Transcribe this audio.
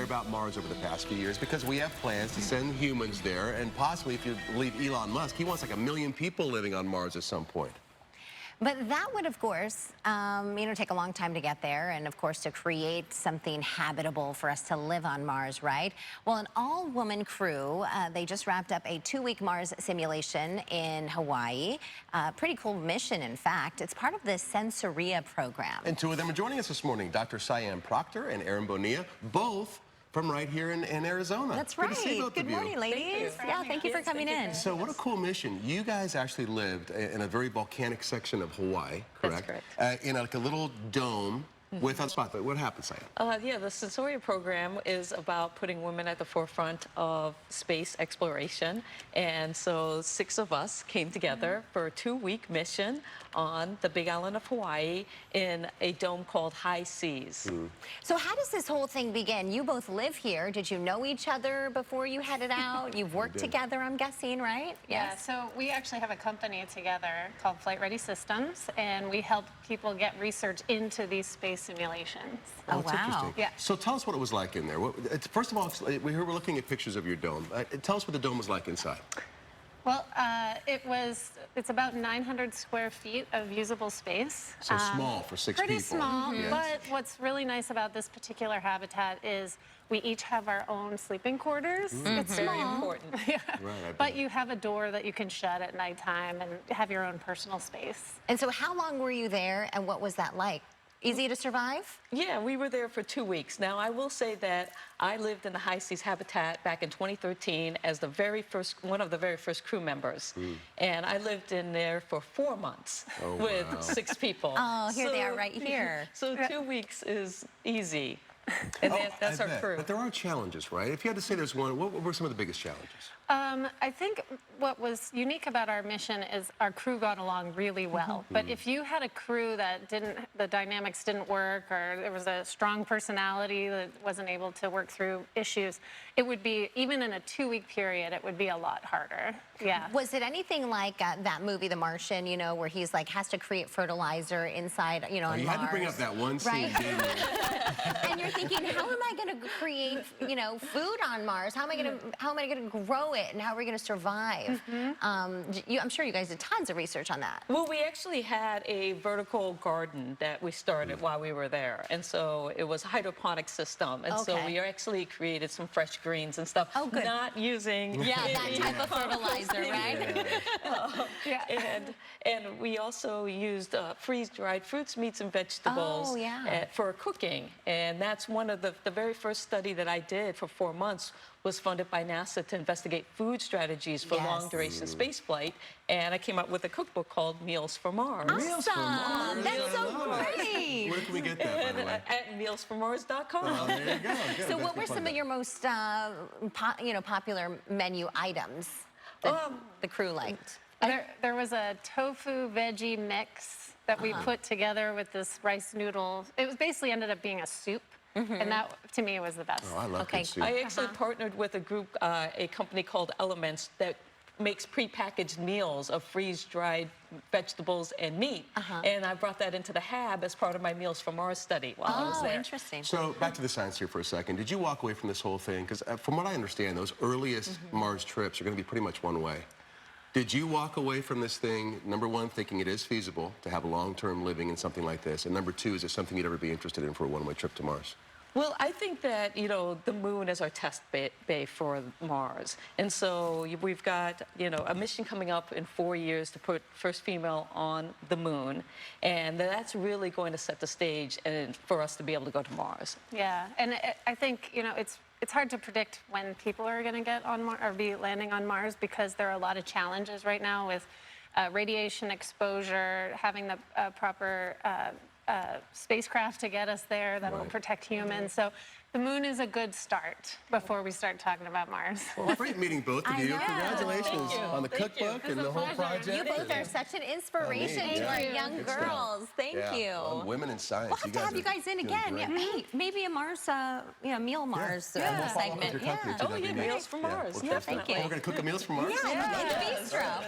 about Mars over the past few years because we have plans to send humans there, and possibly, if you believe Elon Musk, he wants like 1 million people living on Mars at some point. But that would, of course, take a long time to get there and, of course, to create something habitable for us to live on Mars, right? Well, an all-woman crew, they just wrapped up a 2-week Mars simulation in Hawaii. Pretty cool mission, in fact. It's part of the SENSORIA program. And two of them are joining us this morning, Dr. Cyan Proctor and Aaron Bonilla, both from right here in Arizona. That's Good right. to see both Good of you. morning, ladies. Thank you for coming in. So what a cool mission. You guys actually lived in a very volcanic section of Hawaii, correct? That's correct. In like a little dome with a spotlight. What happened, Cyan? Yeah, the SENSORIA program is about putting women at the forefront of space exploration. And so 6 of us came together for a 2-week mission on the Big Island of Hawaii in a dome called High Seas. So how does this whole thing begin? You both live here. Did you know each other before you headed out? You've worked together, I'm guessing, right? Yeah, so we actually have a company together called Flight Ready Systems, and we help people get research into these space simulations. Oh, that's wow. interesting. Yeah. So tell us what it was like in there. First of all, we're looking at pictures of your dome. Tell us what the dome was like inside. Well, it's about 900 square feet of usable space. So small for 6 people. Pretty small, Yes. but what's really nice about this particular habitat is we each have our own sleeping quarters. It's Very small. important. Yeah. Right, But you have a door that you can shut at nighttime and have your own personal space. And so how long were you there, and what was that like? Easy to survive? Yeah, we were there for 2 weeks. Now, I will say that I lived in the High Seas habitat back in 2013 as one of the very first crew members. And I lived in there for 4 months with 6 people. Oh, here they are right here. So 2 weeks is easy. And that's I our bet. crew. But there are challenges, right? If you had to say there's one, what were some of the biggest challenges? I think what was unique about our mission is our crew got along really well. But if you had a crew that the dynamics didn't work, or there was a strong personality that wasn't able to work through issues, it would be, even in a 2-week period, it would be a lot harder. Yeah. Was it anything like that movie, The Martian, where he's like has to create fertilizer inside, on Mars? You had to bring up that one scene, right? didn't you? And you're thinking, how am I going to create, food on Mars? How am I going to grow it, and how are we going to survive? I'm sure you guys did tons of research on that. Well, we actually had a vertical garden that we started while we were there. And so it was a hydroponic system. And so we actually created some fresh greens and stuff. Oh, good. Not using that type of fertilizer, right? And we also used freeze-dried fruits, meats, and vegetables for cooking. And that's one of the very first study that I did for 4 months was funded by NASA to investigate food strategies for long-duration spaceflight. And I came up with a cookbook called Meals for Mars. Awesome. Meals for Mars. That's so great. Where can we get that, by the way? At mealsformars.com. Oh, there you go. Good. So what were some of your most popular menu items that the crew liked? There was a tofu veggie mix that we put together with this rice noodle. It was basically ended up being a soup. And that, to me, was the best. Oh, I love good soup. I actually partnered with a group, a company called Elements, that makes prepackaged meals of freeze-dried vegetables and meat. And I brought that into the hab as part of my Meals for Mars study while I was there. Interesting. So back to the science here for a second. Did you walk away from this whole thing? Because from what I understand, those earliest Mars trips are going to be pretty much one way. Did you walk away from this thing, number one, thinking it is feasible to have a long-term living in something like this? And number two, is it something you'd ever be interested in for a one-way trip to Mars? Well, I think that, the moon is our test bay for Mars. And so we've got, a mission coming up in 4 years to put first female on the moon. And that's really going to set the stage for us to be able to go to Mars. Yeah, and I think, it's hard to predict when people are going to get on Mars or be landing on Mars, because there are a lot of challenges right now with radiation exposure, having the proper spacecraft to get us there that will protect humans. So the moon is a good start before we start talking about Mars. Well, great meeting both of you. Congratulations on the cookbook and the whole project. You both are such an inspiration to our young girls. Thank you. Well, women in science. We'll have to have you guys in again. Hey, maybe a Mars, Meal Mars segment. Oh, yeah, Meals for Mars. Yeah, thank you. We're going to cook a Meals for Mars? Yeah, in the bistro.